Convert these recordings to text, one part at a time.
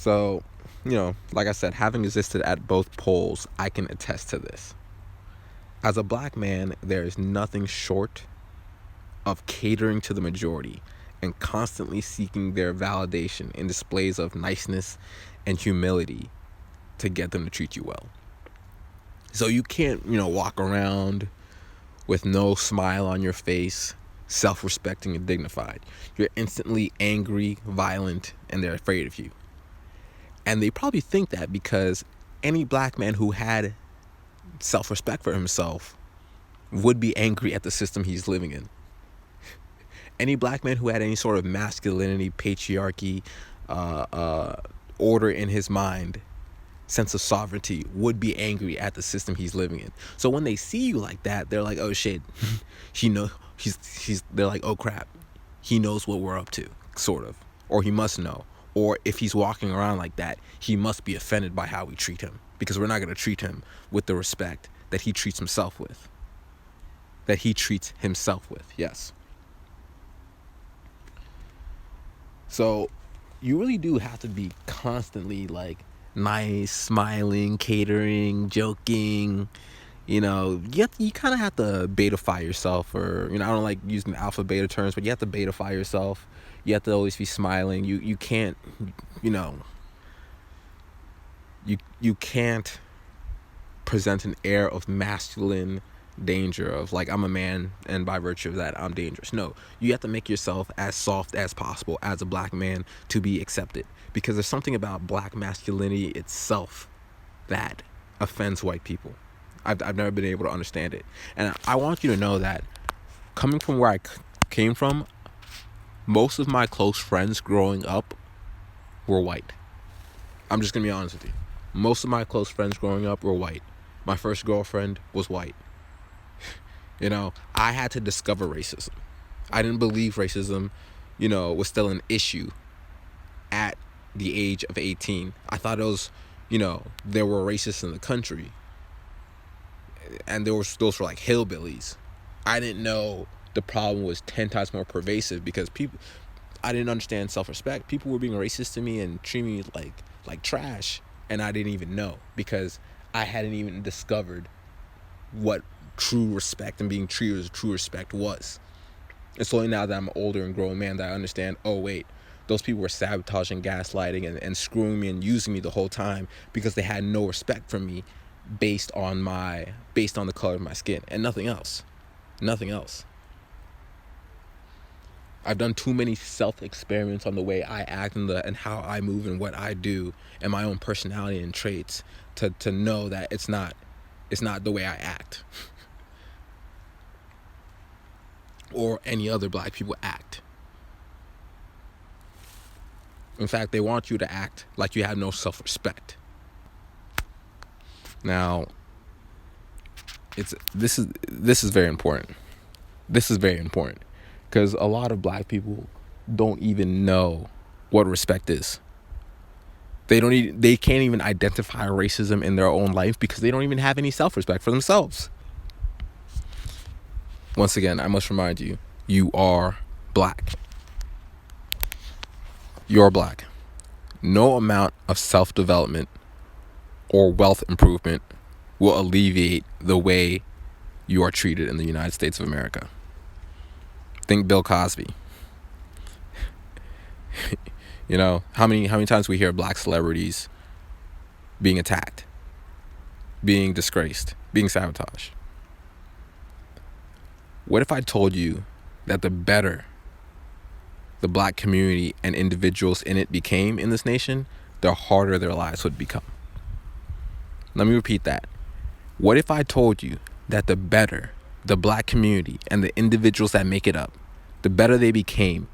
So, like I said, having existed at both poles, I can attest to this. As a black man, there is nothing short of catering to the majority and constantly seeking their validation in displays of niceness and humility to get them to treat you well. So you can't, walk around with no smile on your face, self respecting and dignified. You're instantly angry, violent, and they're afraid of you. And they probably think that because any black man who had self respect for himself would be angry at the system he's living in. Any black man who had any sort of masculinity, patriarchy, order in his mind, sense of sovereignty, would be angry at the system he's living in. So when they see you like that, they're like, oh shit, they're like, oh crap, he knows what we're up to, sort of, or he must know. Or if he's walking around like that, he must be offended by how we treat him, because we're not going to treat him with the respect that he treats himself with. Yes. So you really do have to be constantly like nice, smiling, catering, joking. You kind of have to betafy yourself, or I don't like using the alpha beta terms, but you have to betafy yourself. You have to always be smiling. You can't, you can't present an air of masculine danger of like I'm a man and by virtue of that I'm dangerous. No, you have to make yourself as soft as possible as a black man to be accepted, because there's something about black masculinity itself that offends white people. I've never been able to understand it, and I want you to know that coming from where I came from, most of my close friends growing up were white. I'm just gonna be honest with you. Most of my close friends growing up were white. My first girlfriend was white. I had to discover racism. I didn't believe racism, was still an issue at the age of 18. I thought it was, there were racists in the country, and those were like hillbillies. I didn't know the problem was 10 times more pervasive, because I didn't understand self-respect. People were being racist to me and treating me like trash, and I didn't even know, because I hadn't even discovered what true respect and being treated as true respect was. It's only now that I'm an older and grown man that I understand, oh wait, those people were sabotaging, gaslighting, and screwing me and using me the whole time, because they had no respect for me based on the color of my skin and nothing else. I've done too many self-experiments on the way I act and how I move and what I do and my own personality and traits to know that it's not the way I act or any other black people act. In fact, they want you to act like you have no self-respect. Now, this is very important. This is very important, because a lot of black people don't even know what respect is. They can't even identify racism in their own life because they don't even have any self-respect for themselves. Once again, I must remind you, you are black. You're black. No amount of self-development or wealth improvement will alleviate the way you are treated in the United States of America. Think Bill Cosby. How many times we hear black celebrities being attacked, being disgraced, being sabotaged. What if I told you that the better the black community and individuals in it became in this nation, the harder their lives would become? Let me repeat that. What if I told you that the better the black community and the individuals that make it up, the better they became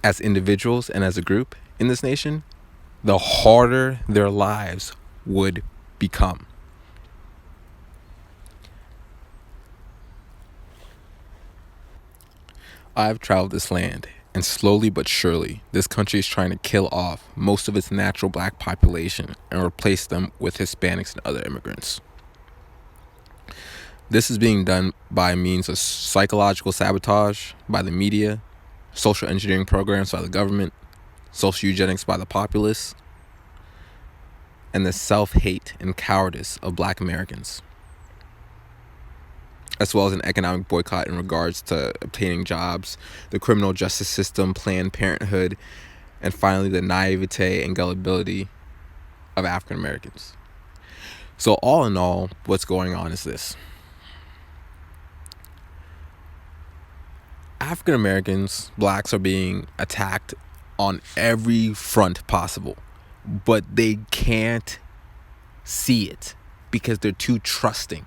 as individuals and as a group in this nation, the harder their lives would become? I've traveled this land, and slowly but surely, this country is trying to kill off most of its natural black population and replace them with Hispanics and other immigrants. This is being done by means of psychological sabotage by the media, social engineering programs by the government, social eugenics by the populace, and the self-hate and cowardice of black Americans, as well as an economic boycott in regards to obtaining jobs, the criminal justice system, Planned Parenthood, and finally the naivete and gullibility of African Americans. So all in all, what's going on is this. African Americans, blacks, are being attacked on every front possible, but they can't see it because they're too trusting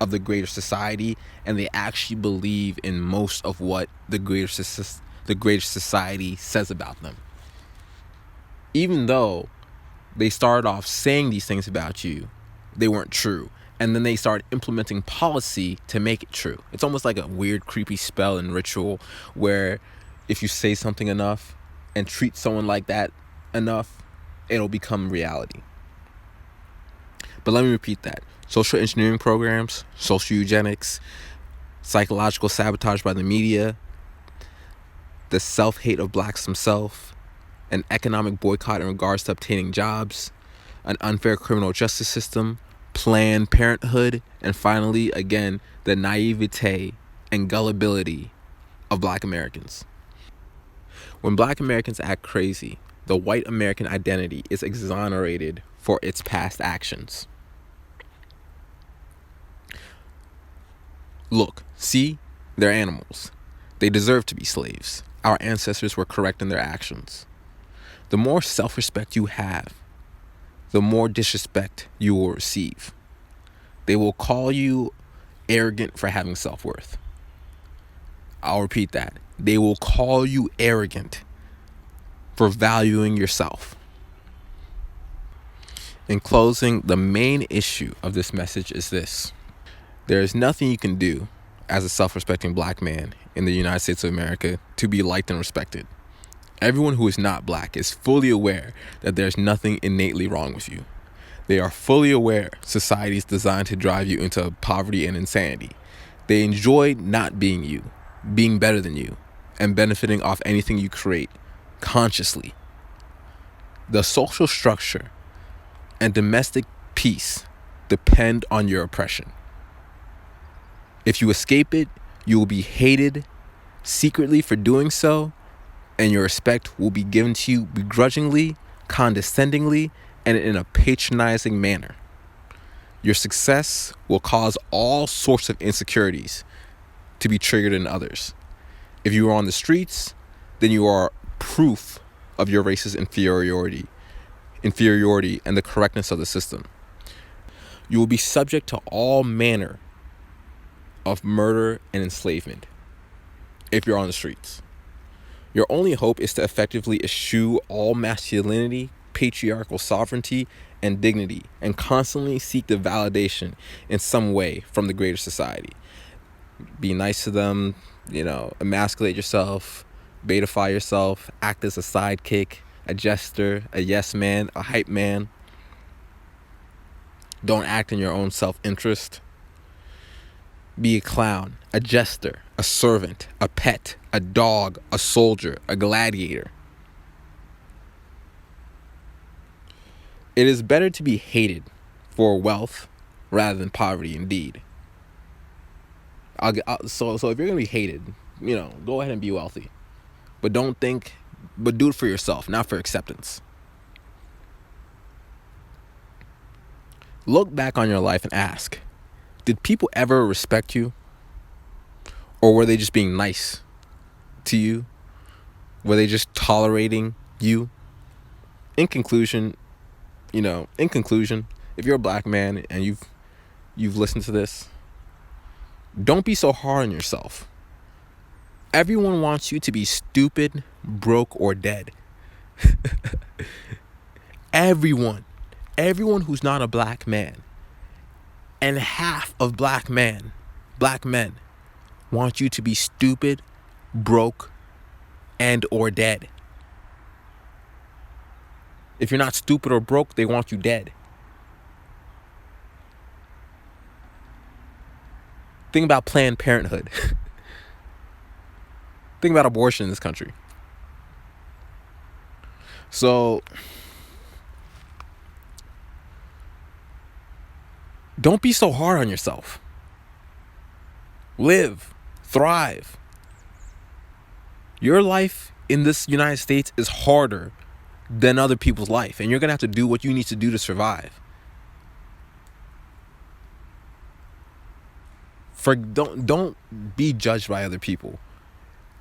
of the greater society, and they actually believe in most of what the greater society says about them. Even though they started off saying these things about you, they weren't true. And then they started implementing policy to make it true. It's almost like a weird, creepy spell and ritual where if you say something enough and treat someone like that enough, it'll become reality. But let me repeat that. Social engineering programs, social eugenics, psychological sabotage by the media, the self-hate of blacks themselves, an economic boycott in regards to obtaining jobs, an unfair criminal justice system, Planned Parenthood, and finally, again, the naivete and gullibility of black Americans. When black Americans act crazy, the white American identity is exonerated for its past actions. Look, see, they're animals. They deserve to be slaves. Our ancestors were correct in their actions. The more self-respect you have, the more disrespect you will receive. They will call you arrogant for having self-worth. I'll repeat that. They will call you arrogant for valuing yourself. In closing, the main issue of this message is this. There is nothing you can do as a self-respecting black man in the United States of America to be liked and respected. Everyone who is not black is fully aware that there's nothing innately wrong with you. They are fully aware society is designed to drive you into poverty and insanity. They enjoy not being you, being better than you, and benefiting off anything you create consciously. The social structure and domestic peace depend on your oppression. If you escape it, you will be hated secretly for doing so, and your respect will be given to you begrudgingly, condescendingly, and in a patronizing manner. Your success will cause all sorts of insecurities to be triggered in others. If you are on the streets, then you are proof of your racist inferiority and the correctness of the system. You will be subject to all manner of murder and enslavement if you're on the streets. Your only hope is to effectively eschew all masculinity, patriarchal sovereignty, and dignity, and constantly seek the validation in some way from the greater society. Be nice to them, emasculate yourself, beatify yourself, act as a sidekick, a jester, a yes man, a hype man. Don't act in your own self-interest. Be a clown, a jester, a servant, a pet, a dog, a soldier, a gladiator. It is better to be hated for wealth rather than poverty, indeed. So if you're going to be hated, go ahead and be wealthy. But do it for yourself, not for acceptance. Look back on your life and ask, did people ever respect you? Or were they just being nice to you? Were they just tolerating you? In conclusion, if you're a black man and you've listened to this, don't be so hard on yourself. Everyone wants you to be stupid, broke, or dead. Everyone who's not a black man, and half of black men want you to be stupid, broke, and or dead. If you're not stupid or broke, they want you dead. Think about Planned Parenthood. Think about abortion in this country. So don't be so hard on yourself. Live, thrive. Your life in this United States is harder than other people's life, and you're gonna have to do what you need to do to survive. Don't be judged by other people,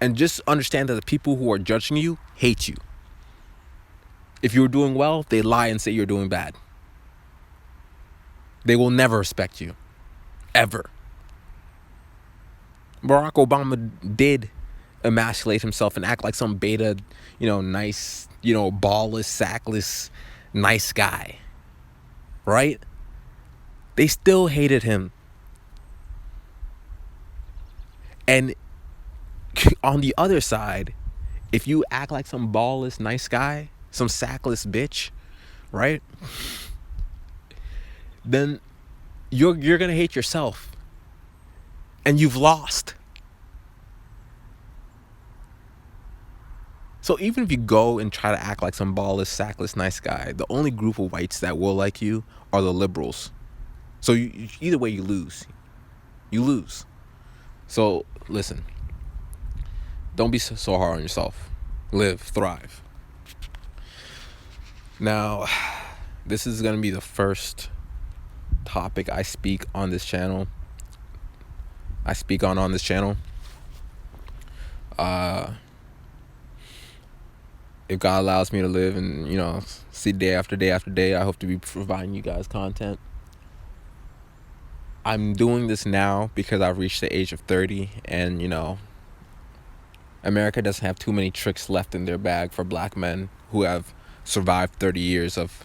and just understand that the people who are judging you hate you. If you're doing well, they lie and say you're doing bad. They will never respect you, ever. Barack Obama did emasculate himself and act like some beta, nice, ballless, sackless, nice guy. Right? They still hated him. And on the other side, if you act like some ballless, nice guy, some sackless bitch, right? Then you're going to hate yourself. And you've lost. So even if you go and try to act like some ballless, sackless, nice guy, the only group of whites that will like you are the liberals. So either way, you lose. You lose. So listen, don't be so hard on yourself. Live, thrive. Now, this is going to be the first topic I speak on this channel. If God allows me to live and, see day after day after day, I hope to be providing you guys content. I'm doing this now because I've reached the age of 30 and, America doesn't have too many tricks left in their bag for black men who have survived 30 years of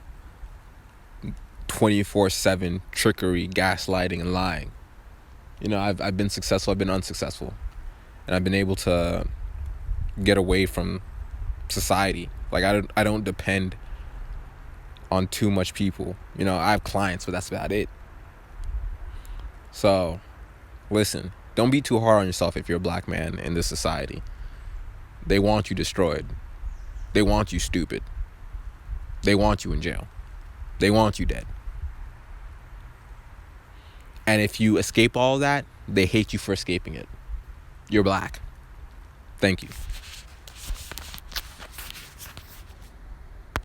24/7 trickery, gaslighting, and lying. I've been successful, I've been unsuccessful, and I've been able to get away from society. Like I don't depend on too much people. I have clients, but that's about it. So, listen, don't be too hard on yourself if you're a black man in this society. They want you destroyed. They want you stupid. They want you in jail. They want you dead. And if you escape all that, they hate you for escaping it. You're black. Thank you.